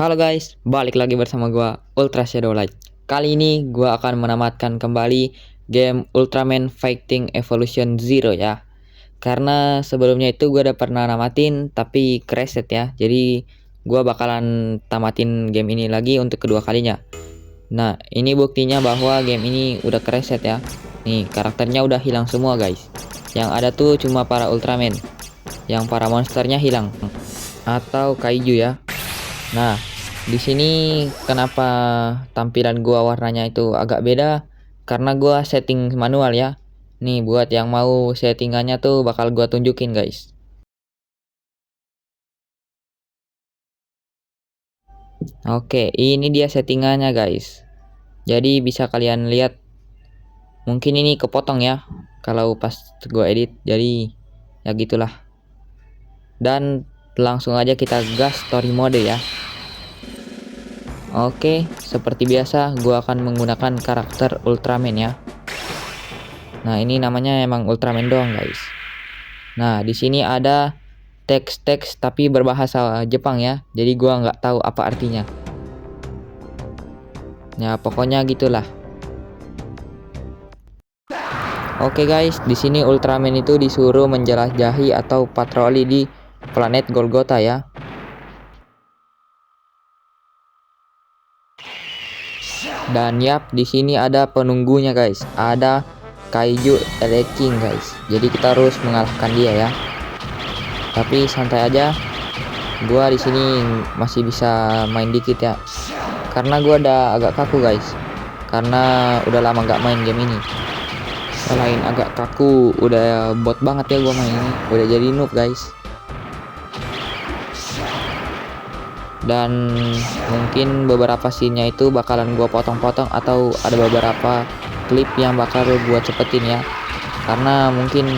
Halo guys, balik lagi bersama gua Ultra Shadow Light. Kali ini gua akan menamatkan kembali game Ultraman Fighting Evolution Zero ya. Karena sebelumnya itu gua udah pernah namatin tapi reset ya. Jadi gua bakalan tamatin game ini lagi untuk kedua kalinya. Nah, ini buktinya bahwa game ini udah reset ya. Nih, karakternya udah hilang semua guys. Yang ada tuh cuma para Ultraman. Yang para monsternya hilang atau kaiju ya. Nah, di sini kenapa tampilan gua warnanya itu agak beda? Karena gua setting manual ya. Nih buat yang mau settingannya tuh bakal gua tunjukin guys. Oke, ini dia settingannya guys. Jadi bisa kalian lihat. Mungkin ini kepotong ya kalau pas gua edit. Jadi ya gitulah. Dan langsung aja kita gas story mode ya. Oke, seperti biasa gua akan menggunakan karakter Ultraman ya. Nah, ini namanya emang Ultraman doang, guys. Nah, di sini ada teks-teks tapi berbahasa Jepang ya. Jadi gua nggak tahu apa artinya. Ya, pokoknya gitulah. Oke, guys, di sini Ultraman itu disuruh menjelajahi atau patroli di planet Golgotha ya. Dan yap, di sini ada penunggunya, guys. Ada Kaiju King, guys. Jadi kita harus mengalahkan dia ya. Tapi santai aja. Gua di sini masih bisa main dikit ya. Karena gua udah agak kaku, guys. Karena udah lama nggak main game ini. Selain agak kaku, udah bot banget ya gua main ini. Udah jadi noob, guys. Dan mungkin beberapa scene-nya itu bakalan gua potong-potong atau ada beberapa klip yang bakal gua cepetin ya. Karena mungkin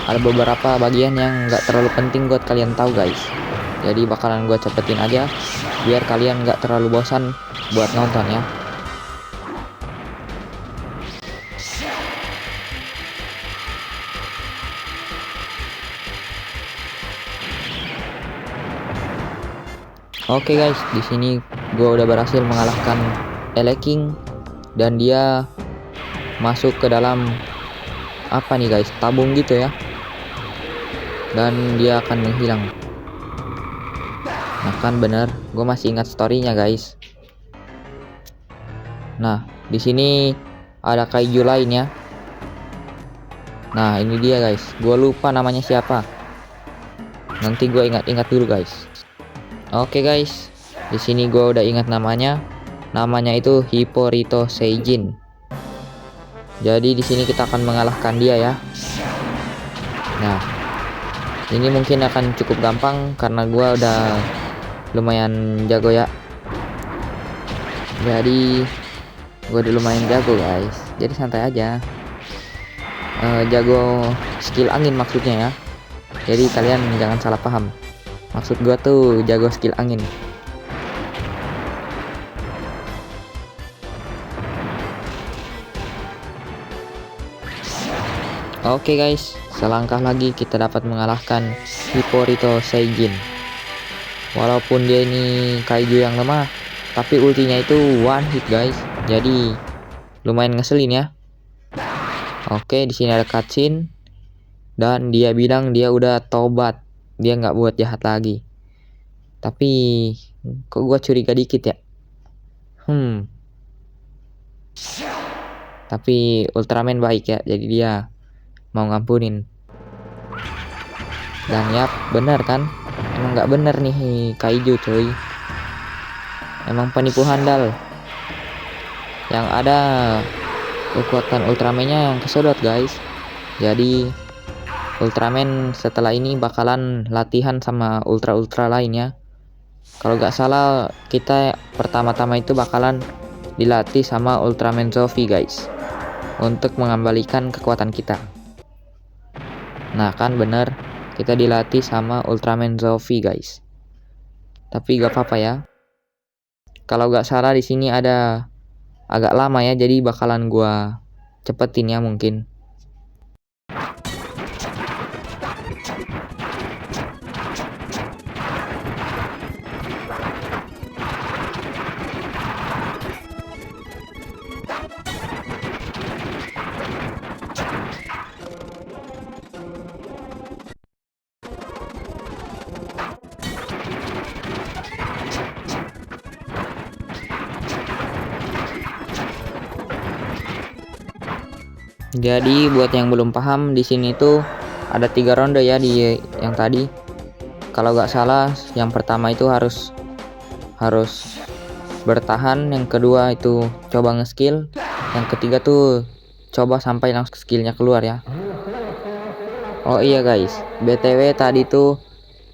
ada beberapa bagian yang nggak terlalu penting buat kalian tahu, guys. Jadi bakalan gua cepetin aja biar kalian nggak terlalu bosan buat nonton ya. Oke guys, di sini gue udah berhasil mengalahkan King dan dia masuk ke dalam apa nih guys, tabung gitu ya. Dan dia akan menghilang. Nah kan bener, gue masih ingat storynya guys. Nah, di sini ada kaiju lain ya. Nah ini dia guys, gue lupa namanya siapa. Nanti gue ingat-ingat dulu guys. Oke guys, di sini gue udah ingat namanya. Namanya itu Hipporito Seijin. Jadi di sini kita akan mengalahkan dia ya. Nah, ini mungkin akan cukup gampang karena gue udah lumayan jago ya. Jadi gue udah lumayan jago guys. Jadi santai aja. Jago skill angin maksudnya ya. Jadi kalian jangan salah paham. Maksud gue tuh jago skill angin. Oke guys, selangkah lagi kita dapat mengalahkan Hipporito Seijin. Walaupun dia ini kaiju yang lemah, tapi ultinya itu one hit guys. Jadi lumayan ngeselin ya. Oke, di sini ada cutscene dan dia bilang dia udah tobat. Dia nggak buat jahat lagi. Tapi kok gua curiga dikit ya. Tapi Ultraman baik ya, jadi dia mau ngampunin. Dan yap, bener kan? Emang nggak bener nih kaiju cuy. Emang penipu handal. Yang ada kekuatan Ultraman-nya yang kesedot guys. Jadi Ultraman setelah ini bakalan latihan sama ultra lainnya. Kalau nggak salah kita pertama-tama itu bakalan dilatih sama Ultraman Zofi guys, untuk mengembalikan kekuatan kita. Nah kan bener, kita dilatih sama Ultraman Zofi guys. Tapi gak apa-apa ya. Kalau nggak salah di sini ada agak lama ya, jadi bakalan gua cepetin ya mungkin. Jadi buat yang belum paham, di sini tuh ada 3 ronde ya di yang tadi. Kalau nggak salah, yang pertama itu harus bertahan, yang kedua itu coba nge-skill, yang ketiga tuh coba sampai langsung skillnya keluar ya. Oh iya guys, BTW tadi tuh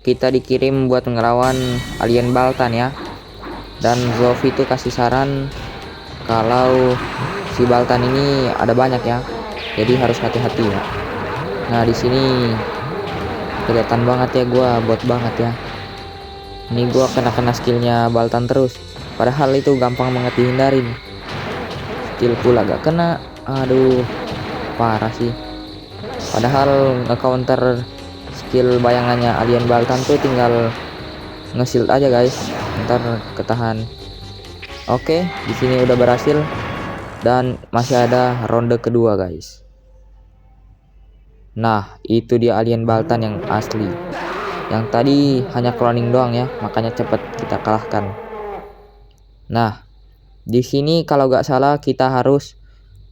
kita dikirim buat ngelawan alien Baltan ya. Dan Zofi tuh kasih saran kalau si Baltan ini ada banyak ya. Jadi harus hati-hati ya. Nah, di sini kelihatan banget ya gua bot banget ya. Ini gua kena skillnya Baltan terus. Padahal itu gampang banget dihindarin. Skill pula gak kena. Aduh, parah sih. Padahal nge-counter skill bayangannya alien Baltan tuh tinggal nge-shield aja guys. Ntar ketahan. Oke, di sini udah berhasil dan masih ada ronde kedua guys. Nah, itu dia alien Baltan yang asli. Yang tadi hanya cloning doang ya, makanya cepet kita kalahkan. Nah, di sini kalau nggak salah kita harus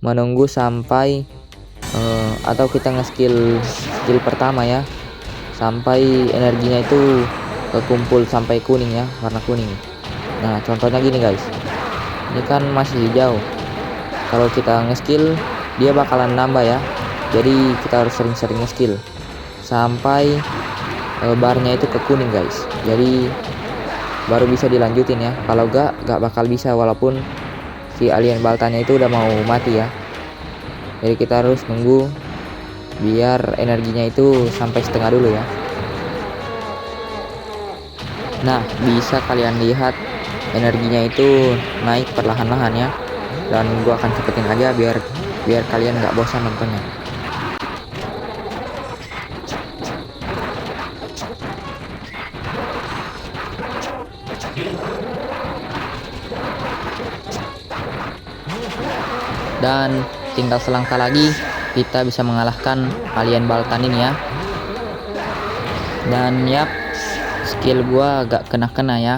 menunggu sampai atau kita skill pertama ya, sampai energinya itu kekumpul sampai kuning ya, warna kuning. Nah, contohnya gini guys. Ini kan masih hijau. Kalau kita nge-skill, dia bakalan nambah ya. Jadi kita harus sering-sering nge-skill sampai barnya itu ke kuning guys. Jadi baru bisa dilanjutin ya. Kalau gak bakal bisa walaupun si alien Baltannya itu udah mau mati ya. Jadi kita harus nunggu biar energinya itu sampai setengah dulu ya. Nah, bisa kalian lihat energinya itu naik perlahan-lahan ya. Dan gua akan cepetin aja biar kalian nggak bosan nontonnya. Dan tinggal selangkah lagi kita bisa mengalahkan alien Baltan ini ya. Dan yap, skill gua gak kena ya.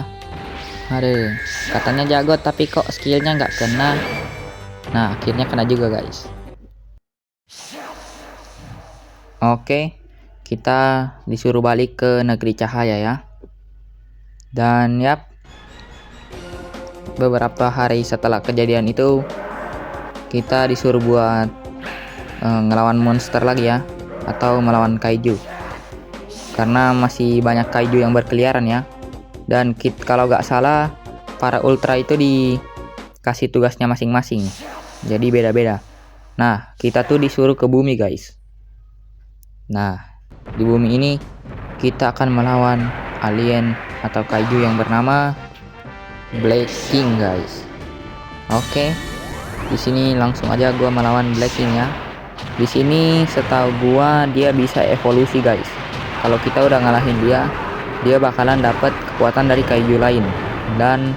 Aduh, katanya jago tapi kok skillnya gak kena. Nah, akhirnya kena juga guys. Oke, kita disuruh balik ke negeri cahaya ya. Dan yap, beberapa hari setelah kejadian itu kita disuruh buat ngelawan monster lagi ya, atau melawan kaiju, karena masih banyak kaiju yang berkeliaran ya. Dan kalau nggak salah para ultra itu dikasih tugasnya masing-masing, jadi beda-beda. Nah, kita tuh disuruh ke bumi guys. Nah, di bumi ini kita akan melawan alien atau kaiju yang bernama Black King guys. Oke, di sini langsung aja gua melawan Black King ya. Di sini setahu gua dia bisa evolusi guys. Kalau kita udah ngalahin dia bakalan dapat kekuatan dari kaiju lain. Dan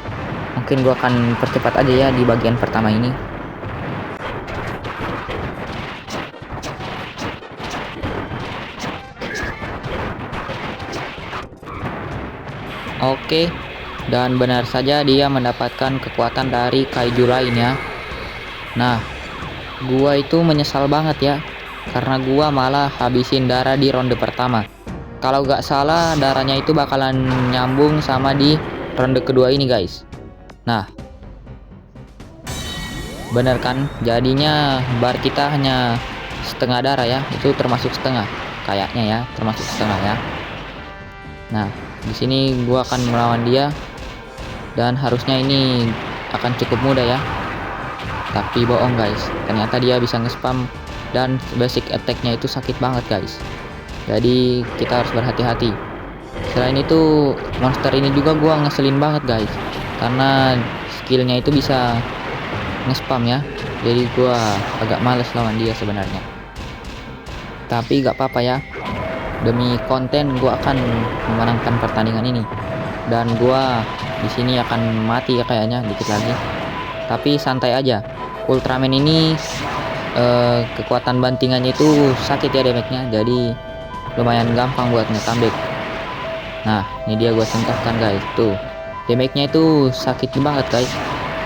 mungkin gua akan percepat aja ya di bagian pertama ini. Oke, dan benar saja dia mendapatkan kekuatan dari kaiju lainnya. Nah, gua itu menyesal banget ya, karena gua malah habisin darah di ronde pertama. Kalau gak salah darahnya itu bakalan nyambung sama di ronde kedua ini guys. Nah, bener kan, jadinya bar kita hanya setengah darah ya. Itu termasuk setengah kayaknya ya, termasuk setengah ya. Nah, di sini gua akan melawan dia dan harusnya ini akan cukup mudah ya. Tapi bohong guys, ternyata dia bisa nge-spam dan basic attack-nya itu sakit banget guys. Jadi kita harus berhati-hati. Selain itu, monster ini juga gua ngeselin banget guys, karena skillnya itu bisa nge-spam ya. Jadi gua agak males lawan dia sebenarnya. Tapi gak apa-apa ya. Demi konten gua akan memenangkan pertandingan ini. Dan gua di sini akan mati ya kayaknya dikit lagi. Tapi santai aja. Ultraman ini kekuatan bantingannya itu sakit ya damage-nya, jadi lumayan gampang buat nge-comeback. Nah, ini dia gua contohkan guys. Tuh, damage-nya itu sakit banget guys.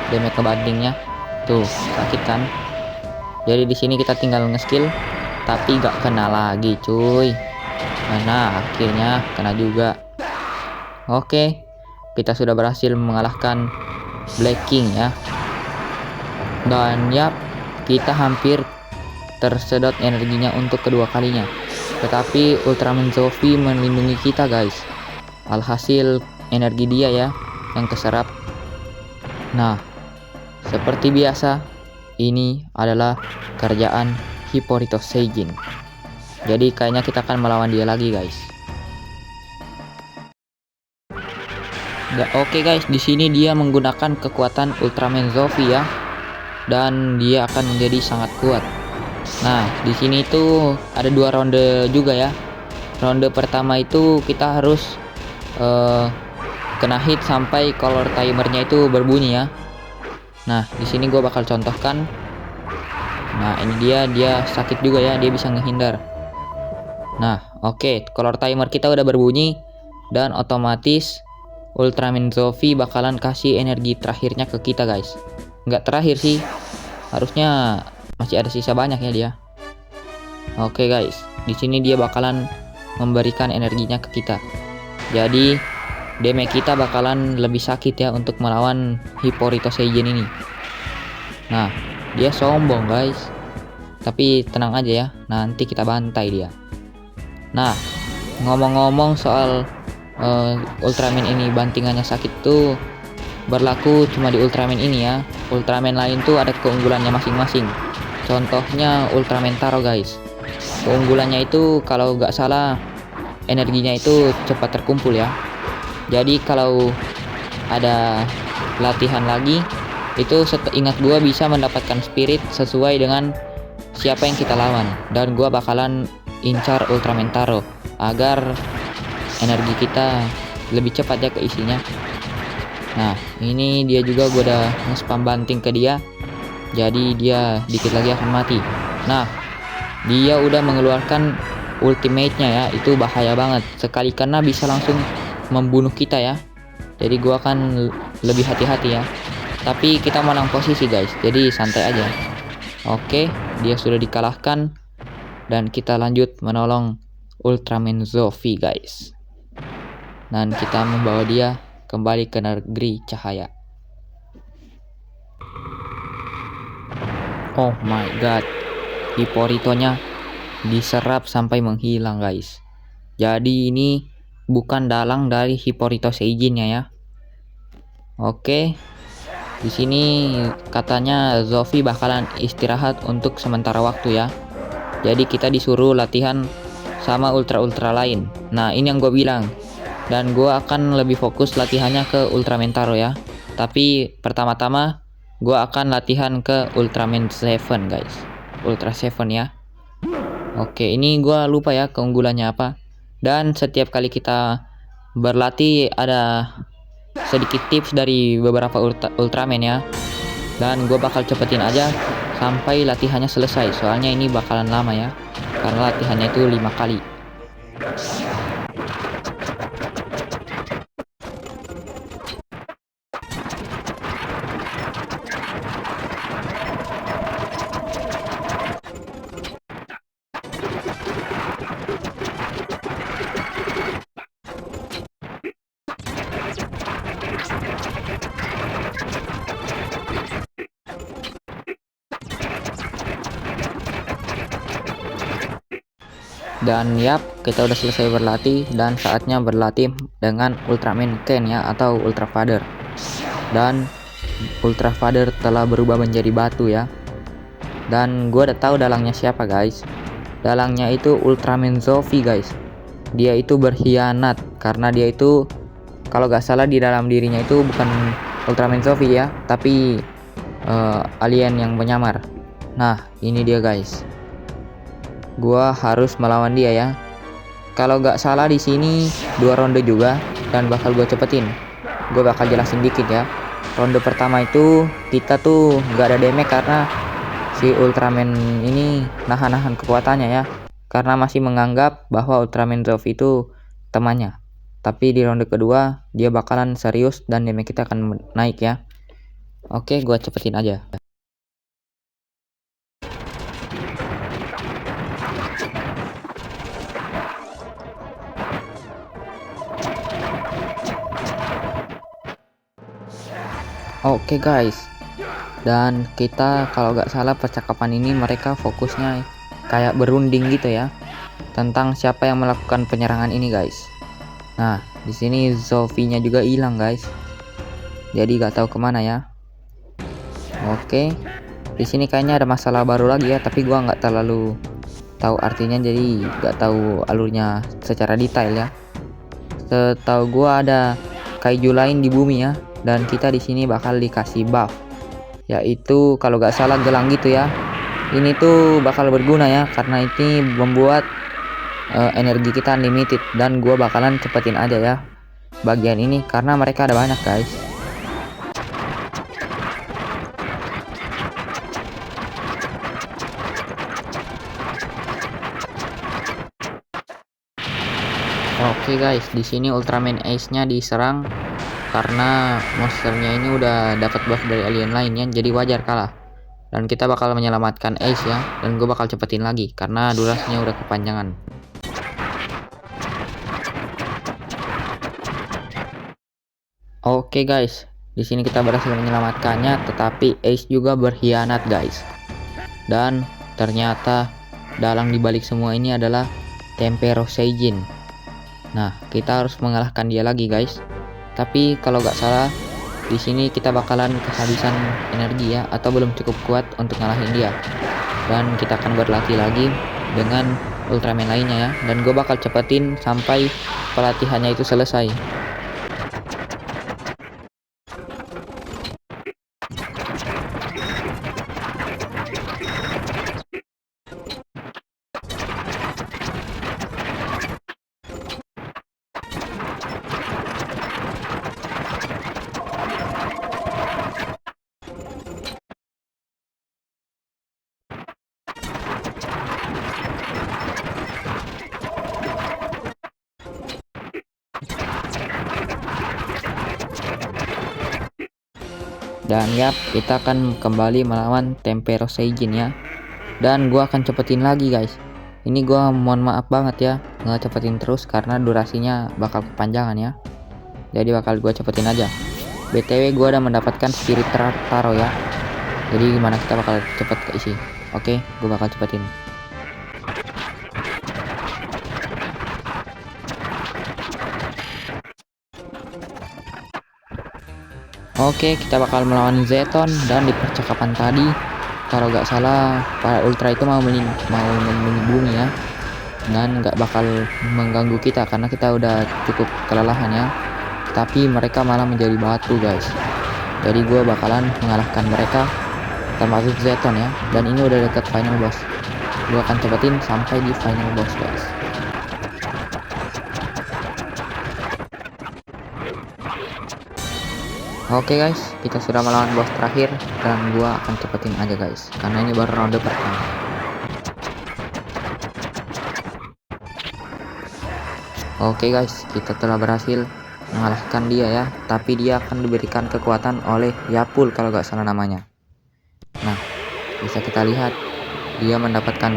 Damage kebantingnya tuh sakit kan. Jadi di sini kita tinggal nge-skill, tapi gak kena lagi cuy. Mana akhirnya kena juga. Oke, kita sudah berhasil mengalahkan Black King ya. Dan yap, kita hampir tersedot energinya untuk kedua kalinya. Tetapi Ultraman Zofi melindungi kita guys. Alhasil energi dia ya yang keserap. Nah, seperti biasa, ini adalah kerjaan Hippolyta Seijin. Jadi kayaknya kita akan melawan dia lagi guys. Oke guys, di sini dia menggunakan kekuatan Ultraman Zofi ya, dan dia akan menjadi sangat kuat. Nah, di sini itu ada 2 ronde juga ya. Ronde pertama itu kita harus kena hit sampai color timernya itu berbunyi ya. Nah, di sini gue bakal contohkan. Nah, ini dia sakit juga ya, dia bisa ngehindar. Nah, oke, color timer kita udah berbunyi dan otomatis Ultraman Zofi bakalan kasih energi terakhirnya ke kita guys. Nggak terakhir sih, harusnya masih ada sisa banyak ya dia. Oke guys, di sini dia bakalan memberikan energinya ke kita. Jadi damage kita bakalan lebih sakit ya untuk melawan Hippolyta Seijin ini. Nah, dia sombong guys. Tapi tenang aja ya, nanti kita bantai dia. Nah, ngomong-ngomong soal Ultraman ini bantingannya sakit tuh berlaku cuma di Ultraman ini ya. Ultraman lain tuh ada keunggulannya masing-masing. Contohnya Ultraman Taro guys. Keunggulannya itu kalau nggak salah energinya itu cepat terkumpul ya. Jadi kalau ada latihan lagi itu ingat gua bisa mendapatkan spirit sesuai dengan siapa yang kita lawan. Dan gua bakalan incar Ultraman Taro agar energi kita lebih cepat ya keisinya. Nah, ini dia juga gue udah nge-spam banting ke dia. Jadi dia dikit lagi akan mati. Nah, dia udah mengeluarkan ultimate-nya ya. Itu bahaya banget. Sekali kena bisa langsung membunuh kita ya. Jadi gue akan lebih hati-hati ya. Tapi kita menang posisi guys. Jadi santai aja. Oke, dia sudah dikalahkan. Dan kita lanjut menolong Ultraman Zofi guys. Dan kita membawa dia kembali ke negeri cahaya. Oh my god, Hippolytonya diserap sampai menghilang guys. Jadi ini bukan dalang dari Hippolyta Seijinnya ya. Oke, di sini katanya Zofi bakalan istirahat untuk sementara waktu ya. Jadi kita disuruh latihan sama ultra lain. Nah, ini yang gue bilang. Dan gue akan lebih fokus latihannya ke Ultraman Taro ya. Tapi pertama-tama gue akan latihan ke Ultraman 7 guys. Ultra 7 ya. Oke, ini gue lupa ya keunggulannya apa. Dan setiap kali kita berlatih ada sedikit tips dari beberapa Ultraman ya. Dan gue bakal cepetin aja sampai latihannya selesai. Soalnya ini bakalan lama ya. Karena latihannya itu 5 kali. Dan yap, kita udah selesai berlatih dan saatnya berlatih dengan Ultraman Ken ya, atau Ultra Father. Dan Ultra Father telah berubah menjadi batu ya. Dan gue udah tahu dalangnya siapa guys. Dalangnya itu Ultraman Zofi guys. Dia itu berkhianat karena dia itu kalau gak salah di dalam dirinya itu bukan Ultraman Zofi ya, tapi alien yang menyamar. Nah, ini dia guys. Gua harus melawan dia ya. Kalau nggak salah di sini 2 ronde juga dan bakal gue cepetin. Gue bakal jelasin dikit ya. Ronde pertama itu kita tuh nggak ada damage karena si Ultraman ini nahan-nahan kekuatannya ya. Karena masih menganggap bahwa Ultraman Zofi itu temannya. Tapi di ronde kedua dia bakalan serius dan damage kita akan naik ya. Oke, gue cepetin aja. Oke guys, dan kita kalau nggak salah percakapan ini mereka fokusnya kayak berunding gitu ya, tentang siapa yang melakukan penyerangan ini guys. Nah, di sini Zofinya juga hilang guys, jadi nggak tahu kemana ya. Oke, di sini kayaknya ada masalah baru lagi ya, tapi gua nggak terlalu tahu artinya, jadi nggak tahu alurnya secara detail ya. Setahu gua ada kaiju lain di bumi ya, dan kita di sini bakal dikasih buff, yaitu kalau nggak salah gelang gitu ya. Ini tuh bakal berguna ya, karena ini membuat energi kita unlimited, dan gua bakalan cepetin aja ya bagian ini karena mereka ada banyak guys. Oke guys, di sini Ultraman Ace-nya diserang karena monsternya ini udah dapat buff dari alien lainnya, jadi wajar kalah. Dan kita bakal menyelamatkan Ace ya, dan gue bakal cepetin lagi karena durasinya udah kepanjangan. Oke guys, di sini kita berhasil menyelamatkannya, tetapi Ace juga berkhianat guys. Dan ternyata dalang dibalik semua ini adalah Tempero Seijin. Nah, kita harus mengalahkan dia lagi guys. Tapi kalau nggak salah di sini kita bakalan kehabisan energi ya, atau belum cukup kuat untuk ngalahin dia. Dan kita akan berlatih lagi dengan Ultraman lainnya ya. Dan gue bakal cepetin sampai pelatihannya itu selesai. Dan ya, kita akan kembali melawan Tempero Seijin ya. Dan gua akan cepetin lagi guys. Ini gua mohon maaf banget ya nggak cepetin terus karena durasinya bakal kepanjangan ya. Jadi bakal gua cepetin aja. BTW gua udah mendapatkan Spirit Taro ya. Jadi gimana kita bakal cepet keisi. Oke, gua bakal cepetin. Oke, kita bakal melawan Zeton, dan di percakapan tadi kalau nggak salah para ultra itu mau melindungi bumi ya, dan nggak bakal mengganggu kita karena kita udah cukup kelelahan ya. Tapi mereka malah menjadi batu guys. Jadi gue bakalan mengalahkan mereka, termasuk Zeton ya. Dan ini udah dekat final boss. Gue akan cepetin sampai di final boss guys. Oke guys, kita sudah melawan boss terakhir, dan gua akan cepetin aja guys karena ini baru ronde pertama. Oke guys, kita telah berhasil mengalahkan dia ya, tapi dia akan diberikan kekuatan oleh Yapul kalau nggak salah namanya. Nah, bisa kita lihat dia mendapatkan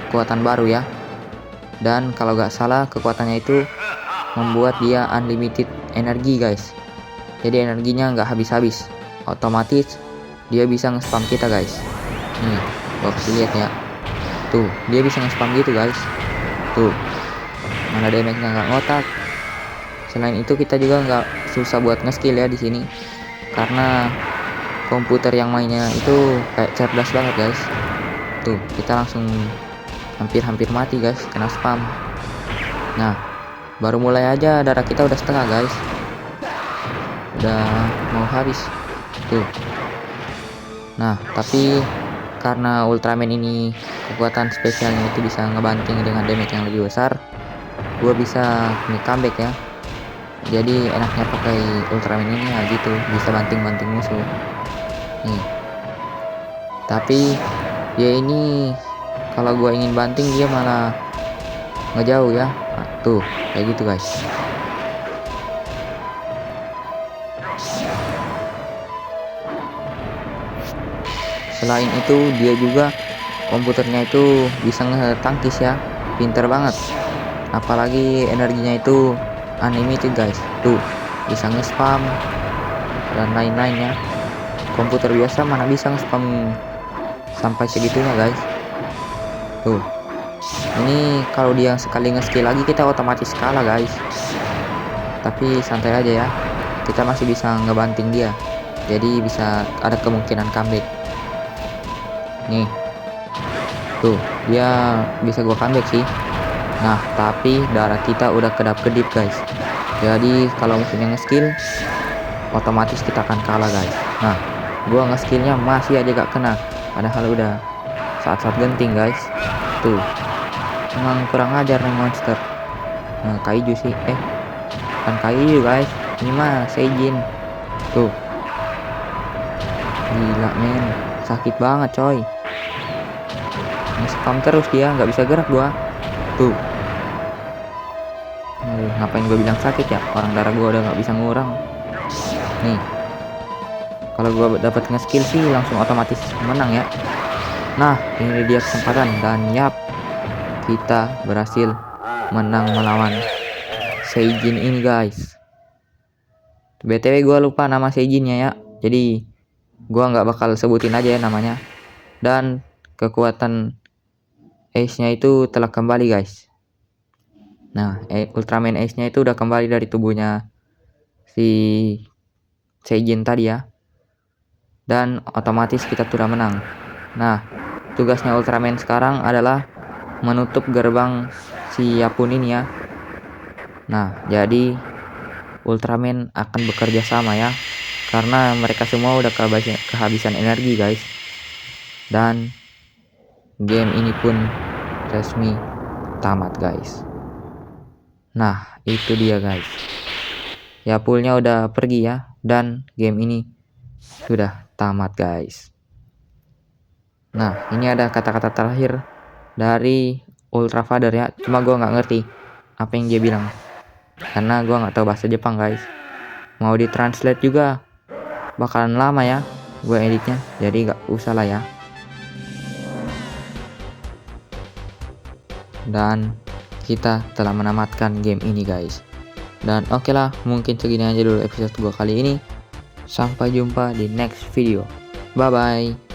kekuatan baru ya, dan kalau nggak salah kekuatannya itu membuat dia unlimited energi guys. Jadi energinya nggak habis-habis, otomatis dia bisa nge-spam kita guys. Nih, gua kasih lihat ya. Tuh, dia bisa nge-spam gitu guys. Tuh, mana damage-nya nggak ngotak. Selain itu kita juga nggak susah buat nge-skill ya di sini, karena komputer yang mainnya itu kayak cerdas banget guys. Tuh, kita langsung hampir mati guys kena spam. Nah, baru mulai aja darah kita udah setengah guys. Udah mau habis tuh. Nah, tapi karena Ultraman ini kekuatan spesialnya itu bisa ngebanting dengan damage yang lebih besar, gue bisa comeback ya. Jadi enaknya pakai Ultraman ini ya gitu, bisa banting-banting musuh nih. Tapi dia ini kalau gue ingin banting dia malah ngejauh ya. Nah, tuh kayak gitu guys. Selain itu dia juga komputernya itu bisa ngetangkis ya, pinter banget. Apalagi energinya itu unlimited guys. Tuh bisa nge-spam dan lain-lainnya. komputer biasa mana bisa nge-spam sampai segitunya guys. Tuh, ini kalau dia sekali nge-skill lagi kita otomatis kalah guys. Tapi santai aja ya, kita masih bisa ngebanting dia, jadi bisa ada kemungkinan comeback. Nih, tuh dia bisa gua comeback sih. Nah, tapi darah kita udah kedap-kedip guys. Jadi kalau musuhnya nge-skill, otomatis kita akan kalah guys. Nah, gua nge-skillnya masih aja gak kena, padahal udah saat-saat genting guys. Tuh, emang kurang ajar nih monster. Nah, kaiju sih, bukan kaiju guys, ini mah Seijin. Tuh, gila men, sakit banget coy. Nge-spam terus dia, nggak bisa gerak gua. Tuh, ngapain gue bilang sakit ya, orang darah gua udah nggak bisa ngurang. Nih, kalau gua dapat nge-skill sih langsung otomatis menang ya. Nah, ini dia kesempatan, dan yap, kita berhasil menang melawan Seijin ini guys. BTW gua lupa nama Seijinnya ya, jadi gua nggak bakal sebutin aja ya namanya. Dan kekuatan Ace-nya itu telah kembali guys. Nah, Ultraman Ace-nya itu udah kembali dari tubuhnya si Seijin tadi ya. Dan otomatis kita sudah menang. Nah, tugasnya Ultraman sekarang adalah menutup gerbang si Yapun ini ya. Nah, jadi Ultraman akan bekerja sama ya, karena mereka semua udah kehabisan energi guys. Dan game ini pun resmi tamat guys. Nah, itu dia guys. Yapulnya udah pergi ya, dan game ini sudah tamat guys. Nah, ini ada kata-kata terakhir dari Ultra Father ya, cuma gue nggak ngerti apa yang dia bilang karena gue nggak tahu bahasa Jepang guys. Mau ditranslate juga bakalan lama ya gue editnya, jadi nggak usah lah ya. Dan kita telah menamatkan game ini guys. Dan oke lah, mungkin segini aja dulu episode gue kali ini. Sampai jumpa di next video. Bye bye.